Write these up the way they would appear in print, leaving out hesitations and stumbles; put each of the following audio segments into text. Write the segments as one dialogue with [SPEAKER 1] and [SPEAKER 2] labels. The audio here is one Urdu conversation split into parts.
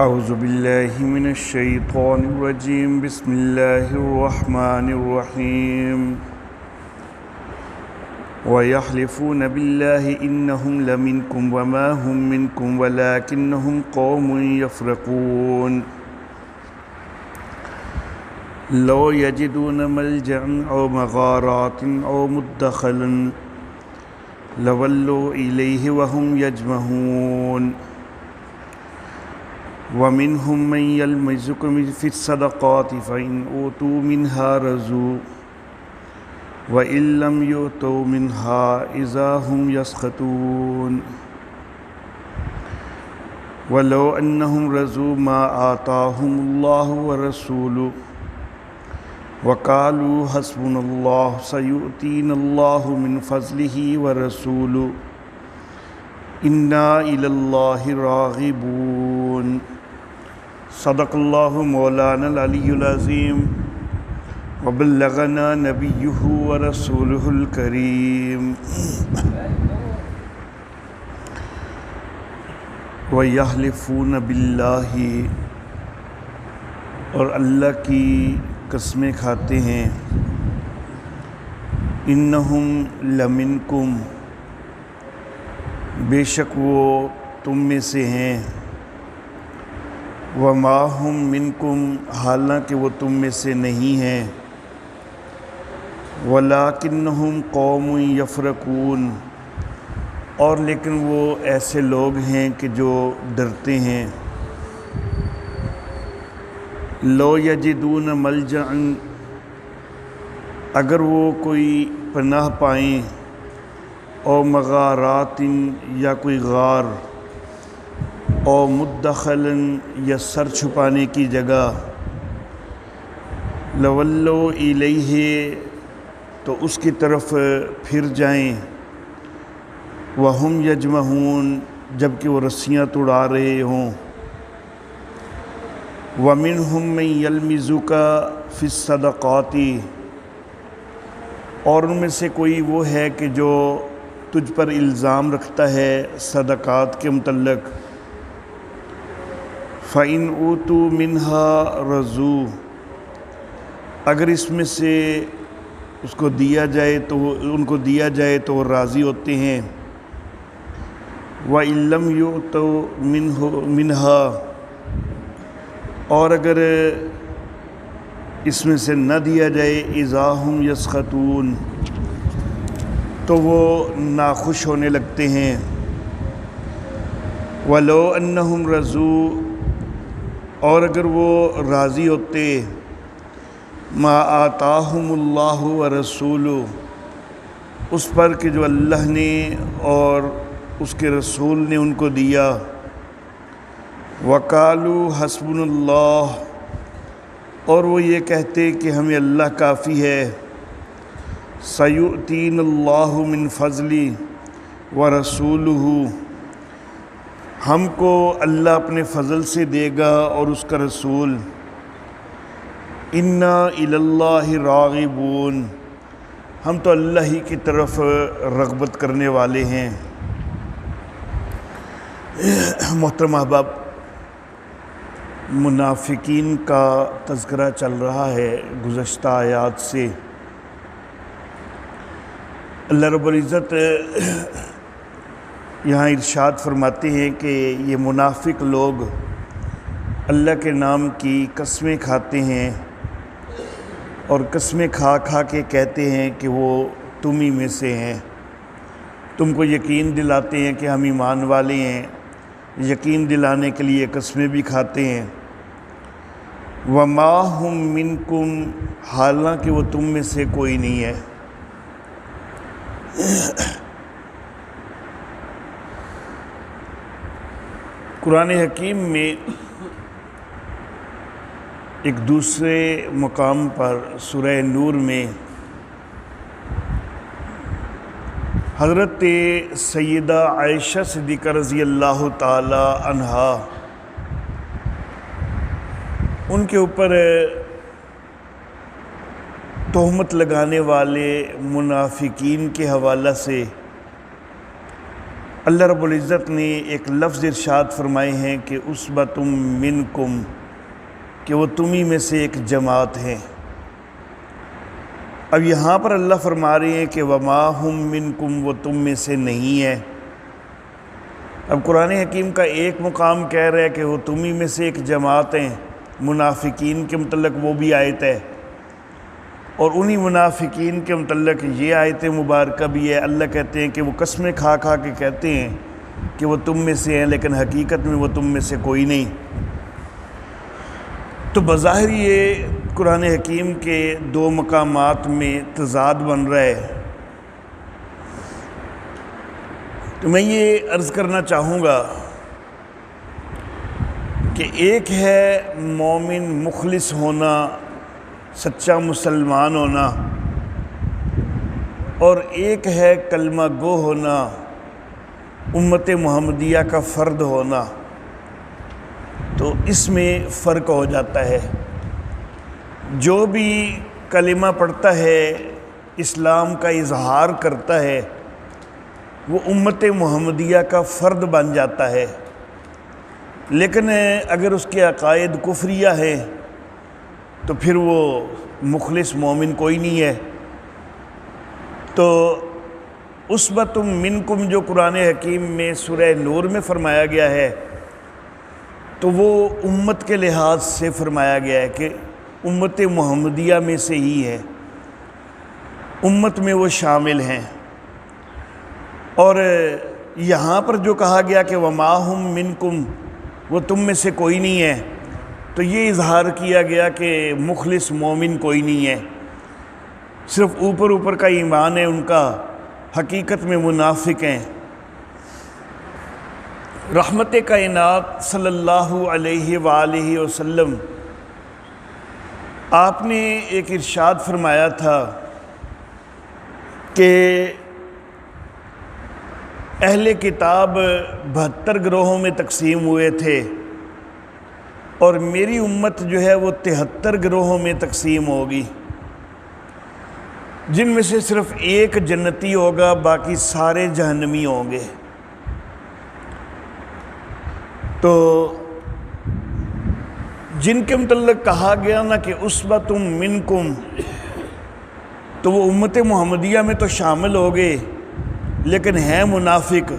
[SPEAKER 1] اعوذ باللہ من الشیطان الرجیم بسم اللہ الرحمن الرحیم وَيَحْلِفُونَ بِاللَّهِ إِنَّهُمْ لَمِنْكُمْ وَمَا هُمْ مِنْكُمْ وَلَكِنَّهُمْ قَوْمٌ يَفْرَقُونَ لَوْ يَجِدُونَ مَلْجَأً أَوْ مَغَارَاتٍ أَوْ مُدَّخَلًا لَوَلُّوا إِلَيْهِ وَهُمْ يَجْمَحُونَ وَمِنْهُمْ مَنْ يَلْمِزُكَ فِي الصَّدَقَاتِ فَإِنْ أُوتُوا مِنْهَا رَضُوا وَإِنْ لَمْ يُؤْتَوْا مِنْهَا إِذَا هُمْ يَسْخَطُونَ وَلَوْ أَنَّهُمْ رَضُوا مَا آتَاهُمُ اللَّهُ وَرَسُولُهُ وَقَالُوا حَسْبُنَا اللَّهُ سَيُؤْتِينَا اللَّهُ مِنْ فَضْلِهِ وَرَسُولُهُ إِنَّا إِلَى اللَّهِ رَاغِبُونَ صدق اللہ مولانا العلی العظیم وبلغنا نبیہ ورسولہ الکریم وَيَحْلِفُونَ بِاللَّهِ اور اللہ کی قسمیں کھاتے ہیں اِنَّهُمْ لَمِنْكُمْ بے شک وہ تم میں سے ہیں وَمَا هُمْ مِنْكُمْ حالانکہ وہ تم میں سے نہیں ہیں وَلَكِنَّهُمْ قَوْمٌ يَفْرَقُونَ اور لیکن وہ ایسے لوگ ہیں کہ جو ڈرتے ہیں لَوْ يَجِدُونَ مَلْجَأً اگر وہ کوئی پناہ پائیں او مغارات یا کوئی غار او مدخلاً یا سر چھپانے کی جگہ لولوا الیہ تو اس کی طرف پھر جائیں وہم یجمحون جبکہ وہ رسیاں توڑا رہے ہوں ومنہم من یلمزک فی الصدقات اور ان میں سے کوئی وہ ہے کہ جو تجھ پر الزام رکھتا ہے صدقات کے متعلق فَإِنْ أُوتُوا مِنْهَا رَضُوا اگر اس میں سے اس کو دیا جائے تو ان کو دیا جائے تو وہ راضی ہوتے ہیں وَإِنْ لَمْ يُؤْتَوْا مِنْهَا اور اگر اس میں سے نہ دیا جائے اِذَا هُمْ يَسْخَطُونَ تو وہ ناخوش ہونے لگتے ہیں وَلَوْ أَنَّهُمْ رَضُوا اور اگر وہ راضی ہوتے ما آتاہم اللہ ورسولہ اس پر کہ جو اللہ نے اور اس کے رسول نے ان کو دیا وقالوا حسبنا اللہ اور وہ یہ کہتے کہ ہمیں اللہ کافی ہے سیؤتین اللہ من فضلی ورسولہ ہم کو اللہ اپنے فضل سے دے گا اور اس کا رسول انا الی اللہ راغبون ہم تو اللہ ہی کی طرف رغبت کرنے والے ہیں محترم احباب منافقین کا تذکرہ چل رہا ہے گزشتہ آیات سے اللہ رب العزت یہاں ارشاد فرماتے ہیں کہ یہ منافق لوگ اللہ کے نام کی قسمیں کھاتے ہیں اور قسمیں کھا کھا کے کہتے ہیں کہ وہ تم ہی میں سے ہیں تم کو یقین دلاتے ہیں کہ ہم ایمان والے ہیں یقین دلانے کے لیے قسمیں بھی کھاتے ہیں وَمَا هُمْ مِنْكُمْ حالانکہ وہ تم میں سے کوئی نہیں ہے قرآن حکیم میں ایک دوسرے مقام پر سورہ نور میں حضرت سیدہ عائشہ صدیقہ رضی اللہ تعالی عنہا ان کے اوپر تہمت لگانے والے منافقین کے حوالہ سے اللہ رب العزت نے ایک لفظ ارشاد فرمائے ہیں کہ اسبۃ منکم، کہ وہ تمہیں میں سے ایک جماعت ہیں۔ اب یہاں پر اللہ فرما رہے ہیں کہ وما ہم منکم، وہ تم میں سے نہیں ہے۔ اب قرآن حکیم کا ایک مقام کہہ رہا ہے کہ وہ تمہیں میں سے ایک جماعت ہیں، منافقین کے متعلق وہ بھی آیت ہے، اور انہی منافقین کے متعلق یہ آیت مبارکہ بھی ہے۔ اللہ کہتے ہیں کہ وہ قسمیں کھا کھا کے کہتے ہیں کہ وہ تم میں سے ہیں، لیکن حقیقت میں وہ تم میں سے کوئی نہیں۔ تو بظاہر یہ قرآن حکیم کے دو مقامات میں تضاد بن رہا ہے۔ تو میں یہ عرض کرنا چاہوں گا کہ ایک ہے مومن مخلص ہونا، سچا مسلمان ہونا، اور ایک ہے کلمہ گو ہونا، امت محمدیہ کا فرد ہونا۔ تو اس میں فرق ہو جاتا ہے۔ جو بھی کلمہ پڑھتا ہے، اسلام کا اظہار کرتا ہے، وہ امت محمدیہ کا فرد بن جاتا ہے، لیکن اگر اس کے عقائد کفریہ ہیں تو پھر وہ مخلص مومن کوئی نہیں ہے۔ تو اسبۃ منکم جو قرآن حکیم میں سورہ نور میں فرمایا گیا ہے، تو وہ امت کے لحاظ سے فرمایا گیا ہے کہ امت محمدیہ میں سے ہی ہے، امت میں وہ شامل ہیں۔ اور یہاں پر جو کہا گیا کہ وما ہم منکم، وہ تم میں سے کوئی نہیں ہے، تو یہ اظہار کیا گیا کہ مخلص مومن کوئی نہیں ہے، صرف اوپر اوپر کا ایمان ہے ان کا، حقیقت میں منافق ہیں۔ رحمت کائنات صلی اللہ علیہ وآلہ وسلم آپ نے ایک ارشاد فرمایا تھا کہ اہل کتاب 72 گروہوں میں تقسیم ہوئے تھے، اور میری امت جو ہے وہ 73 گروہوں میں تقسیم ہوگی، جن میں سے صرف ایک جنتی ہوگا، باقی سارے جہنمی ہوں گے۔ تو جن کے متعلق کہا گیا نا کہ اسبۃ منکم، تو وہ امت محمدیہ میں تو شامل ہو گئے، لیکن ہیں منافق،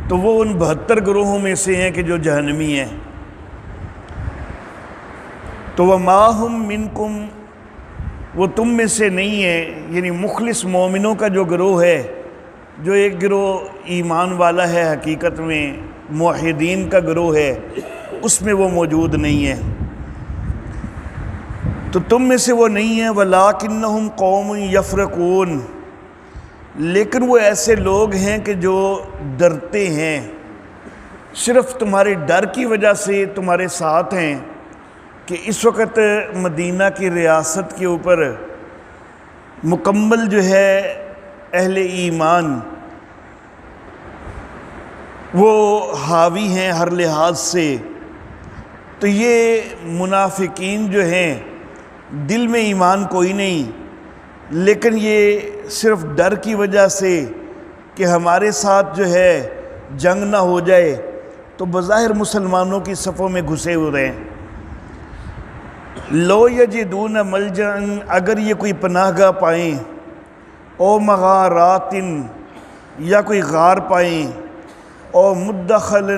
[SPEAKER 1] تو وہ ان 72 گروہوں میں سے ہیں کہ جو جہنمی ہیں۔ تو وما ہم منکم، وہ تم میں سے نہیں ہے، یعنی مخلص مومنوں کا جو گروہ ہے، جو ایک گروہ ایمان والا ہے، حقیقت میں موحدین کا گروہ ہے، اس میں وہ موجود نہیں ہے۔ تو تم میں سے وہ نہیں ہیں۔ وَلَٰكِنَّهُمْ قَوْمٌ يَفْرَقُونَ، لیکن وہ ایسے لوگ ہیں کہ جو ڈرتے ہیں، صرف تمہارے ڈر کی وجہ سے تمہارے ساتھ ہیں کہ اس وقت مدینہ کی ریاست کے اوپر مکمل جو ہے اہل ایمان وہ حاوی ہیں ہر لحاظ سے۔ تو یہ منافقین جو ہیں دل میں ایمان کوئی نہیں، لیکن یہ صرف ڈر کی وجہ سے کہ ہمارے ساتھ جو ہے جنگ نہ ہو جائے، تو بظاہر مسلمانوں کی صفوں میں گھسے ہوئے ہیں۔ لو یجدون ملجأ، اگر یہ کوئی پناہ گاہ پائیں، او مغارات، یا کوئی غار پائیں، او مدخلا،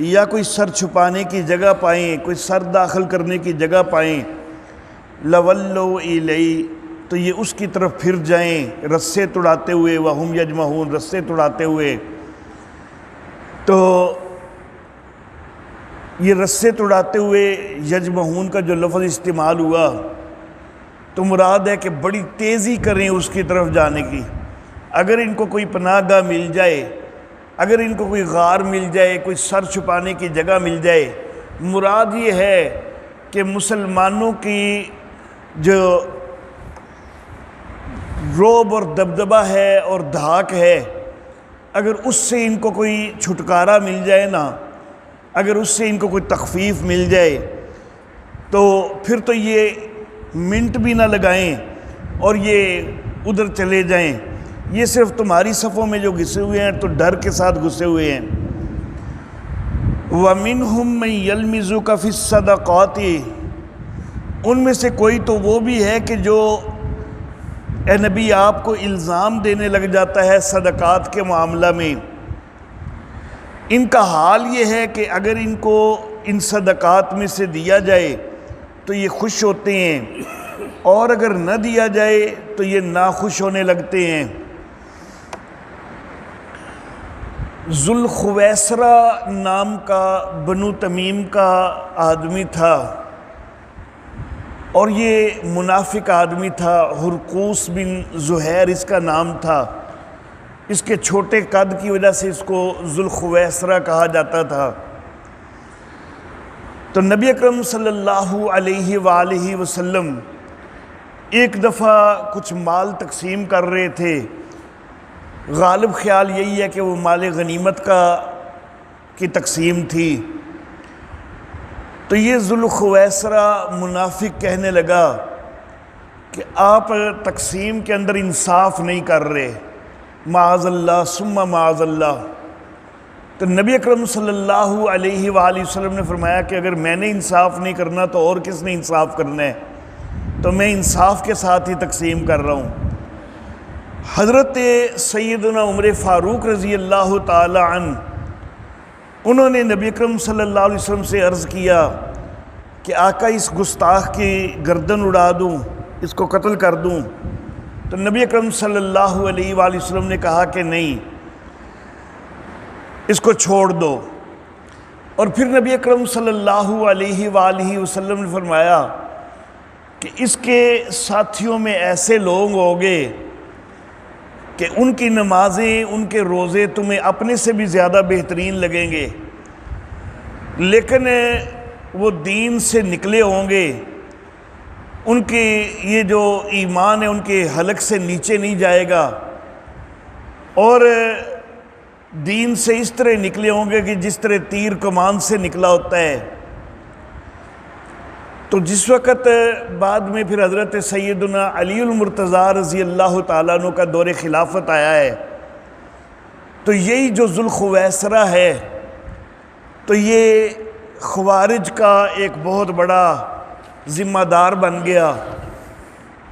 [SPEAKER 1] یا کوئی سر چھپانے کی جگہ پائیں، کوئی سر داخل کرنے کی جگہ پائیں، لولوا الیہ، تو یہ اس کی طرف پھر جائیں رسے توڑاتے ہوئے، وہم یجمعون، رسے توڑاتے ہوئے۔ تو یہ رسے توڑاتے ہوئے یجمعون کا جو لفظ استعمال ہوا، تو مراد ہے کہ بڑی تیزی کریں اس کی طرف جانے کی۔ اگر ان کو کوئی پناہ گاہ مل جائے، اگر ان کو کوئی غار مل جائے، کوئی سر چھپانے کی جگہ مل جائے، مراد یہ ہے کہ مسلمانوں کی جو رعب اور دبدبہ ہے اور دھاک ہے، اگر اس سے ان کو کوئی چھٹکارا مل جائے نا، اگر اس سے ان کو کوئی تخفیف مل جائے، تو پھر تو یہ منٹ بھی نہ لگائیں اور یہ ادھر چلے جائیں، یہ صرف تمہاری صفوں میں جو گھسے ہوئے ہیں تو ڈر کے ساتھ گھسے ہوئے ہیں۔ وَمِنْهُمْ مَنْ يَلْمِزُكَ فِي الصَّدَقَاتِ، ان میں سے کوئی تو وہ بھی ہے کہ جو اے نبی آپ کو الزام دینے لگ جاتا ہے صدقات کے معاملہ میں۔ ان کا حال یہ ہے کہ اگر ان کو ان صدقات میں سے دیا جائے تو یہ خوش ہوتے ہیں، اور اگر نہ دیا جائے تو یہ ناخوش ہونے لگتے ہیں۔ ذوالخویسرہ نام کا بنو تمیم کا آدمی تھا، اور یہ منافق آدمی تھا۔ ہرقوس بن زہیر اس کا نام تھا۔ اس کے چھوٹے قد کی وجہ سے اس کو ذوالخویسرہ کہا جاتا تھا۔ تو نبی اکرم صلی اللہ علیہ وآلہ وسلم ایک دفعہ کچھ مال تقسیم کر رہے تھے۔ غالب خیال یہی ہے کہ وہ مال غنیمت کی تقسیم تھی۔ تو یہ ذوالخویسرہ منافق کہنے لگا کہ آپ تقسیم کے اندر انصاف نہیں کر رہے، معاذ اللہ ثم معاذ اللہ۔ تو نبی اکرم صلی اللہ علیہ وآلہ وسلم نے فرمایا کہ اگر میں نے انصاف نہیں کرنا تو اور کس نے انصاف کرنا ہے؟ تو میں انصاف کے ساتھ ہی تقسیم کر رہا ہوں۔ حضرت سیدنا عمر فاروق رضی اللہ تعالی عنہ، انہوں نے نبی اکرم صلی اللہ علیہ وسلم سے عرض کیا کہ آقا اس گستاخ کی گردن اڑا دوں، اس کو قتل کر دوں؟ تو نبی اکرم صلی اللہ علیہ وآلہ وسلم نے کہا کہ نہیں، اس کو چھوڑ دو۔ اور پھر نبی اکرم صلی اللہ علیہ وآلہ وسلم نے فرمایا کہ اس کے ساتھیوں میں ایسے لوگ ہوں گے کہ ان کی نمازیں، ان کے روزے تمہیں اپنے سے بھی زیادہ بہترین لگیں گے، لیکن وہ دین سے نکلے ہوں گے، ان کے یہ جو ایمان ہے ان کے حلق سے نیچے نہیں جائے گا، اور دین سے اس طرح نکلے ہوں گے کہ جس طرح تیر کمان سے نکلا ہوتا ہے۔ تو جس وقت بعد میں پھر حضرت سیدنا علی المرتضیٰ رضی اللہ تعالیٰ عنہ کا دور خلافت آیا ہے، تو یہی جو ذوالخویسرہ ہے تو یہ خوارج کا ایک بہت بڑا ذمہ دار بن گیا،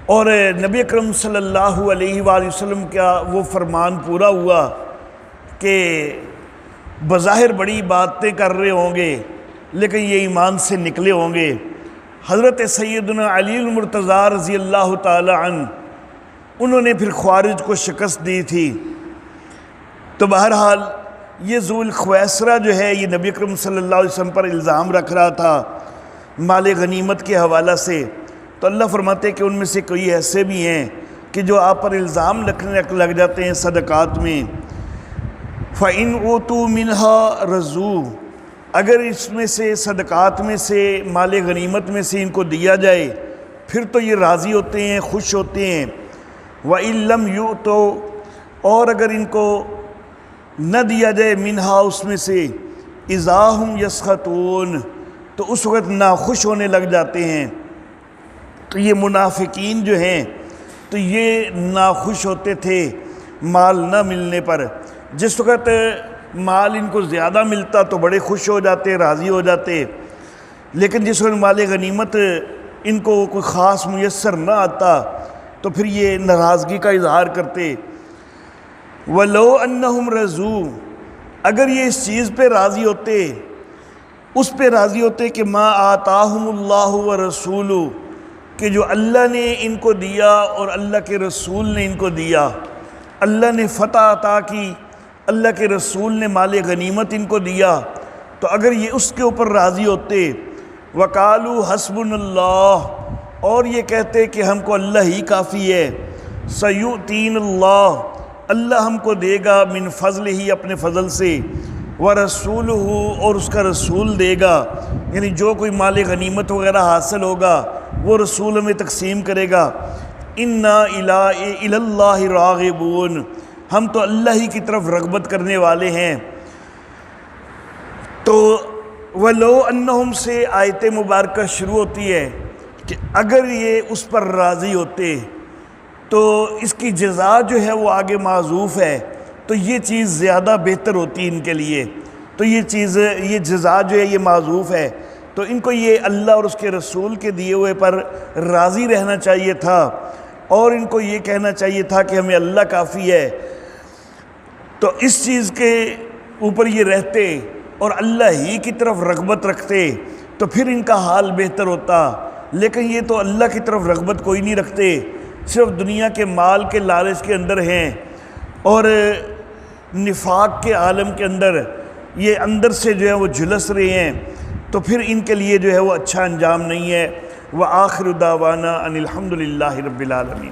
[SPEAKER 1] اور نبی اکرم صلی اللہ علیہ وآلہ وسلم کا وہ فرمان پورا ہوا کہ بظاہر بڑی باتیں کر رہے ہوں گے لیکن یہ ایمان سے نکلے ہوں گے۔ حضرت سیدنا علی المرتضیٰ رضی اللہ تعالی عنہ، انہوں نے پھر خوارج کو شکست دی تھی۔ تو بہرحال یہ ذوالخویسرہ جو ہے یہ نبی اکرم صلی اللہ علیہ وسلم پر الزام رکھ رہا تھا مال غنیمت کے حوالہ سے۔ تو اللہ فرماتے ہیں کہ ان میں سے کوئی ایسے بھی ہیں کہ جو آپ پر الزام رکھنے لگ جاتے ہیں صدقات میں۔ فَإِنْ أُوتُوا مِنْهَا رَضُوا، اگر اس میں سے صدقات میں سے مال غنیمت میں سے ان کو دیا جائے پھر تو یہ راضی ہوتے ہیں، خوش ہوتے ہیں۔ وَإِن لَمْ يُؤْتُوا، اور اگر ان کو نہ دیا جائے منہا اس میں سے، اِذَا هُمْ يَسْخَطُونَ، تو اس وقت ناخوش ہونے لگ جاتے ہیں۔ تو یہ منافقین جو ہیں تو یہ ناخوش ہوتے تھے مال نہ ملنے پر۔ جس وقت مال ان کو زیادہ ملتا تو بڑے خوش ہو جاتے، راضی ہو جاتے، لیکن جس وقت مال غنیمت ان کو کوئی خاص میسر نہ آتا تو پھر یہ ناراضگی کا اظہار کرتے۔ وَلَوْ أَنَّهُمْ رَضُوا، اگر یہ اس چیز پہ راضی ہوتے، اس پہ راضی ہوتے کہ مَا آتَاهُمُ اللَّهُ وَرَسُولُهُ، کہ جو اللہ نے ان کو دیا اور اللہ کے رسول نے ان کو دیا، اللہ نے فتح عطا کی، اللہ کے رسول نے مال غنیمت ان کو دیا، تو اگر یہ اس کے اوپر راضی ہوتے، وَقَالُوا حَسْبُنَا اللَّهُ، اور یہ کہتے کہ ہم کو اللہ ہی کافی ہے، سَيُؤْتِينَ اللَّهُ، اللہ ہم کو دے گا، من فضل ہی اپنے فضل سے، وَرَسُولُهُ، اور اس کا رسول دے گا، یعنی جو کوئی مال غنیمت وغیرہ حاصل ہوگا وہ رسول ہمیں تقسیم کرے گا۔ اِنَّا إِلَى اللَّهِ رَاغِبُونَ، ہم تو اللہ ہی کی طرف رغبت کرنے والے ہیں۔ تو وَلَوْ أَنَّهُمْ سے آیت مبارکہ شروع ہوتی ہے کہ اگر یہ اس پر راضی ہوتے، تو اس کی جزا جو ہے وہ آگے معذوف ہے، تو یہ چیز زیادہ بہتر ہوتی ان کے لیے، تو یہ جزا جو ہے یہ معذوف ہے، تو ان کو یہ اللہ اور اس کے رسول کے دیے ہوئے پر راضی رہنا چاہیے تھا، اور ان کو یہ کہنا چاہیے تھا کہ ہمیں اللہ کافی ہے۔ تو اس چیز کے اوپر یہ رہتے اور اللہ ہی کی طرف رغبت رکھتے تو پھر ان کا حال بہتر ہوتا، لیکن یہ تو اللہ کی طرف رغبت کوئی نہیں رکھتے، صرف دنیا کے مال کے لالچ کے اندر ہیں، اور نفاق کے عالم کے اندر یہ اندر سے جو ہے وہ جھلس رہے ہیں، تو پھر ان کے لیے جو ہے وہ اچھا انجام نہیں ہے۔ وآخر دعوانا ان الحمد للہ رب العالمین۔